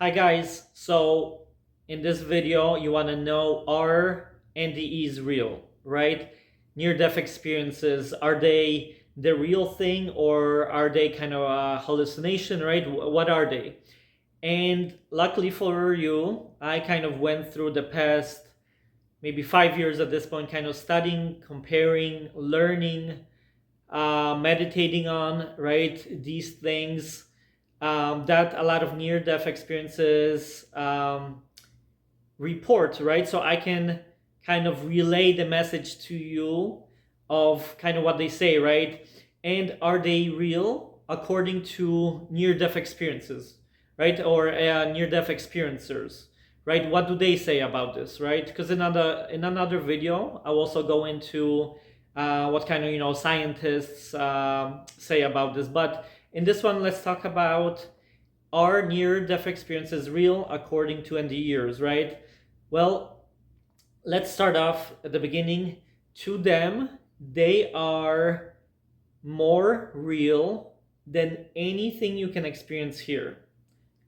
Hi guys, so in this video you want to know, are NDEs real, right? Near-death experiences, are they the real thing or are they kind of a hallucination, right? What are they? And luckily for you, I kind of went through the past maybe 5 years at this point, kind of studying, comparing, learning, meditating on, right, these things that a lot of near-death experiences report, right? So I can kind of relay the message to you of kind of what they say, right? And are they real according to near-death experiences, right? Or near-death experiencers, right? What do they say about this, right? Because in another video, I'll also go into what kind of scientists say about this. But in this one, let's talk about, are near-death experiences real according to NDErs, right? Well, let's start off at the beginning. To them, they are more real than anything you can experience here.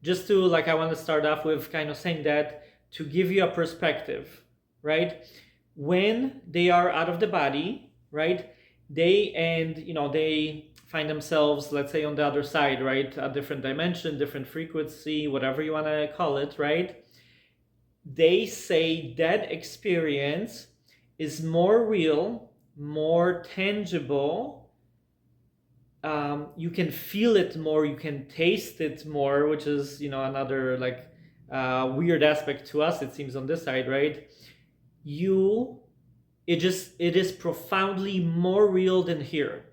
Just to, like, I want to start off with kind of saying that to give you a perspective, right? When they are out of the body, right? They find themselves, let's say, on the other side, right? A different dimension, different frequency, whatever you want to call it, right? They say that experience is more real, more tangible. You can feel it more, you can taste it more, which is another like weird aspect to us, it seems, on this side, right? you it is profoundly more real than here.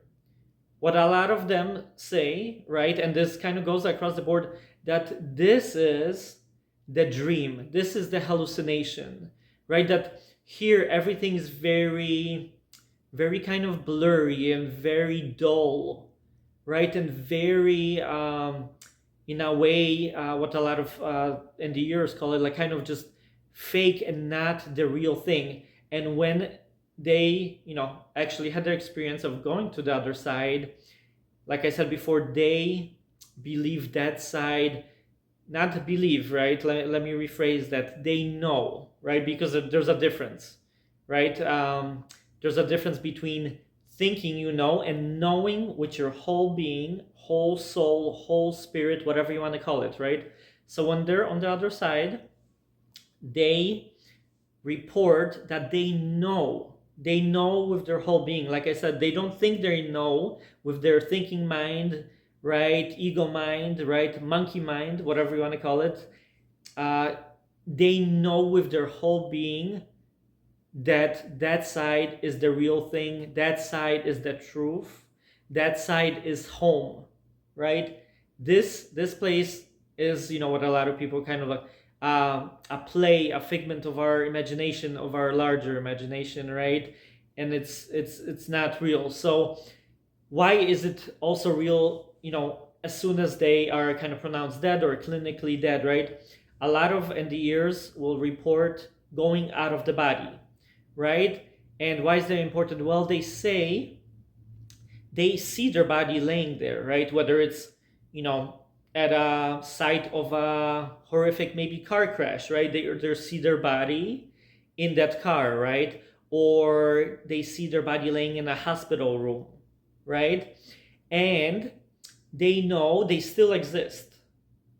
What a lot of them say, right, and this kind of goes across the board, that this is the dream, this is the hallucination, right? That here everything is very, very kind of blurry and very dull, right? And very, in a way, what a lot of NDErs call it, like kind of just fake and not the real thing. And when they, actually had their experience of going to the other side, like I said before, they believe that side, not believe, right? Let me rephrase that. They know, right? Because there's a difference, right? There's a difference between thinking you know and knowing with your whole being, whole soul, whole spirit, whatever you want to call it, right? So when they're on the other side, they report that they know with their whole being. Like I said, they don't think they know with their thinking mind, right? Ego mind, right? Monkey mind, whatever you want to call it. They know with their whole being that that side is the real thing, that side is the truth, that side is home, right? This place is, what a lot of people kind of like, a play, a figment of our imagination, of our larger imagination, right? And it's not real. So why is it also real, as soon as they are kind of pronounced dead or clinically dead, right? A lot of NDErs will report going out of the body, right? And why is that important? Well, they say they see their body laying there, right? Whether it's, at a site of a horrific maybe car crash, right? They see their body in that car, right? Or they see their body laying in a hospital room, right? And they know they still exist,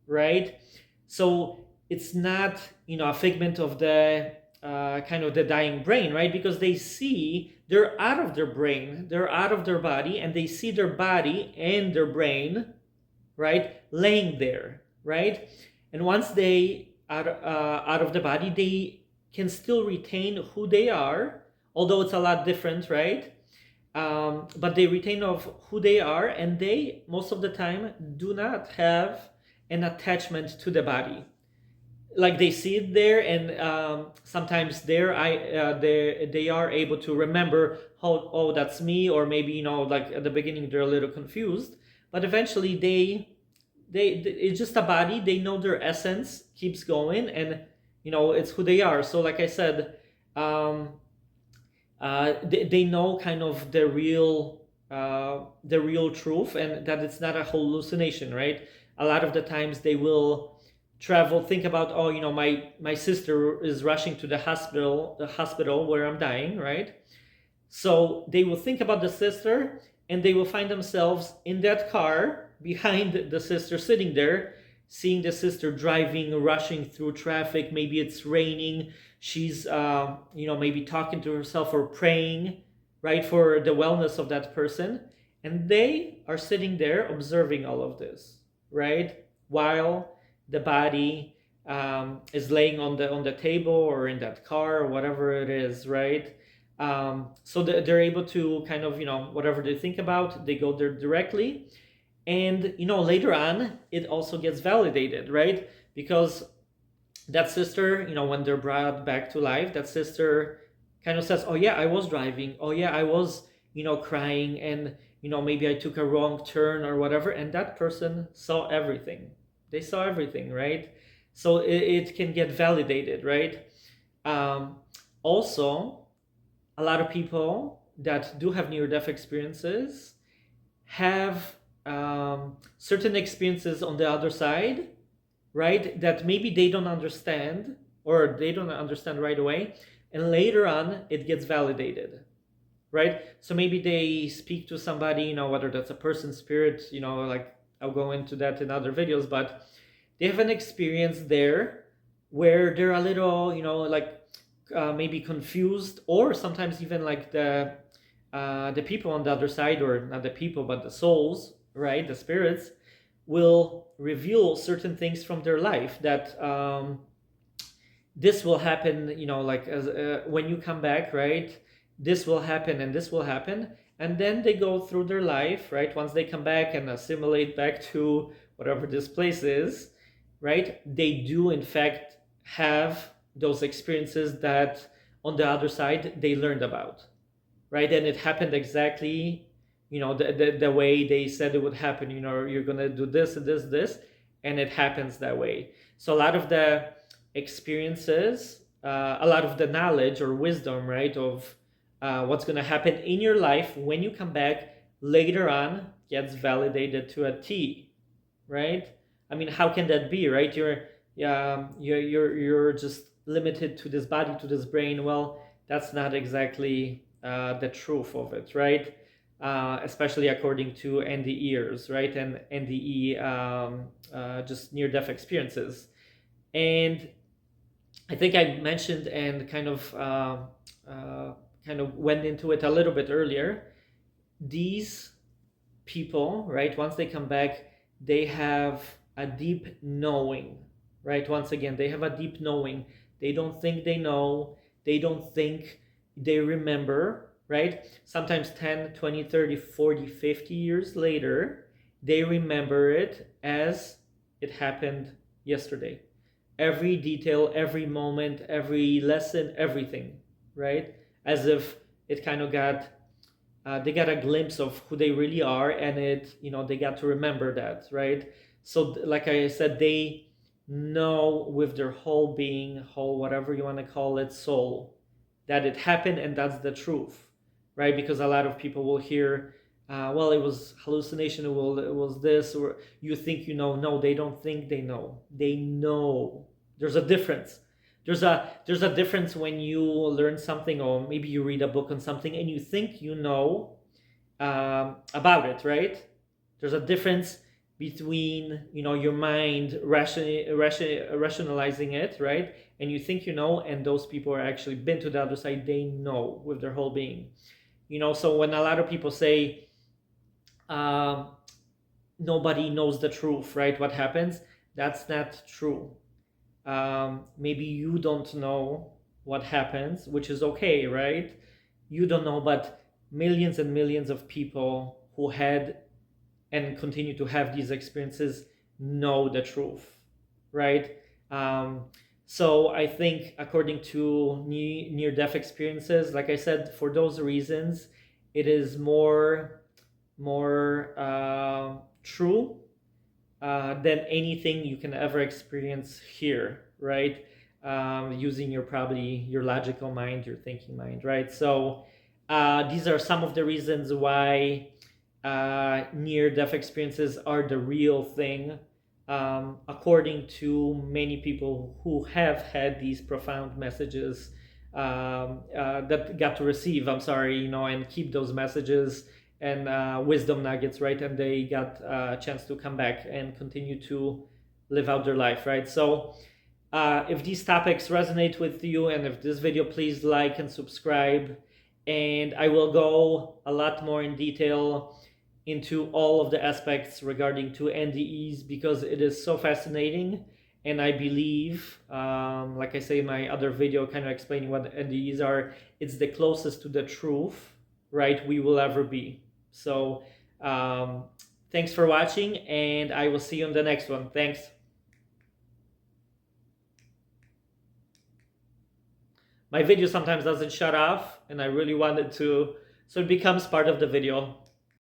right? So it's not, a figment of the kind of the dying brain, right? Because they see they're out of their brain, they're out of their body, and they see their body and their brain, right, laying there, right? And once they are out of the body, they can still retain who they are, although it's a lot different, right? But they retain of who they are, and they most of the time do not have an attachment to the body. Like they see it there, and sometimes they are able to remember how, oh, that's me, or maybe, like at the beginning they're a little confused, but eventually they it's just a body. They know their essence keeps going, and it's who they are. So like I said, they know kind of the real truth, and that it's not a hallucination, right? A lot of the times they will travel, think about, oh, my sister is rushing to the hospital where I'm dying, right? So they will think about the sister, and they will find themselves in that car behind the sister, sitting there, seeing the sister driving, rushing through traffic. Maybe it's raining. She's, maybe talking to herself or praying, right, for the wellness of that person. And they are sitting there observing all of this, right, while the body is laying on the table or in that car or whatever it is, right? So they're able to kind of, whatever they think about, they go there directly. And, later on, it also gets validated, right? Because that sister, when they're brought back to life, that sister kind of says, oh, yeah, I was driving. Oh, yeah, I was, crying. And, maybe I took a wrong turn or whatever. And that person saw everything. They saw everything, right? So it can get validated, right? Also, a lot of people that do have near-death experiences have certain experiences on the other side, right? That maybe they don't understand, or they don't understand right away, and later on it gets validated, right? So maybe they speak to somebody, whether that's a person, spirit, like I'll go into that in other videos, but they have an experience there where they're a little, like maybe confused, or sometimes even like the people on the other side, or not the people but the souls, right, the spirits, will reveal certain things from their life that this will happen, like as when you come back, right, this will happen and this will happen. And then they go through their life, right, once they come back and assimilate back to whatever this place is, right, they do in fact have those experiences that on the other side they learned about, right? And it happened exactly, the way they said it would happen. You're gonna do this and this, and it happens that way. So a lot of the experiences, a lot of the knowledge or wisdom, right, of what's gonna happen in your life when you come back later on gets validated to a T, right? I mean, how can that be, right? You're just limited to this body, to this brain. Well, that's not exactly the truth of it, right? Especially according to NDErs, right? And NDE, just near-death experiences. And I think I mentioned and kind of went into it a little bit earlier. These people, right, once they come back, they have a deep knowing, right? Once again, they have a deep knowing. They don't think they know. They don't think they remember, right? Sometimes 10, 20, 30, 40, 50 years later, they remember it as it happened yesterday. Every detail, every moment, every lesson, everything, right? As if it kind of they got a glimpse of who they really are, and they got to remember that, right? So like I said, they know with their whole being, whole, whatever you want to call it, soul, that it happened, and that's the truth, right? Because a lot of people will hear, well, it was hallucination, it was this, or you think no, they don't think they know. They know. There's a difference. There's a difference when you learn something, or maybe you read a book on something and you think you know about it, right? There's a difference between your mind rationalizing it, right, and you think and those people are actually been to the other side. They know with their whole being. So when a lot of people say nobody knows the truth, right, what happens, that's not true. Maybe you don't know what happens, which is okay, right? You don't know, but millions and millions of people who had and continue to have these experiences know the truth, right? So I think according to near-death experiences, like I said, for those reasons, it is more true than anything you can ever experience here, right? Using your logical mind, your thinking mind, right? So these are some of the reasons why near-death experiences are the real thing. according to many people who have had these profound messages that got to receive, I'm sorry, and keep those messages and wisdom nuggets, right? And they got a chance to come back and continue to live out their life, right? So if these topics resonate with you, and if this video, please like and subscribe. And I will go a lot more in detail into all of the aspects regarding to NDEs, because it is so fascinating. And I believe, like I say in my other video, kind of explaining what NDEs are, it's the closest to the truth, right, we will ever be. So thanks for watching, and I will see you in the next one. Thanks. My video sometimes doesn't shut off, and I really wanted to, so it becomes part of the video.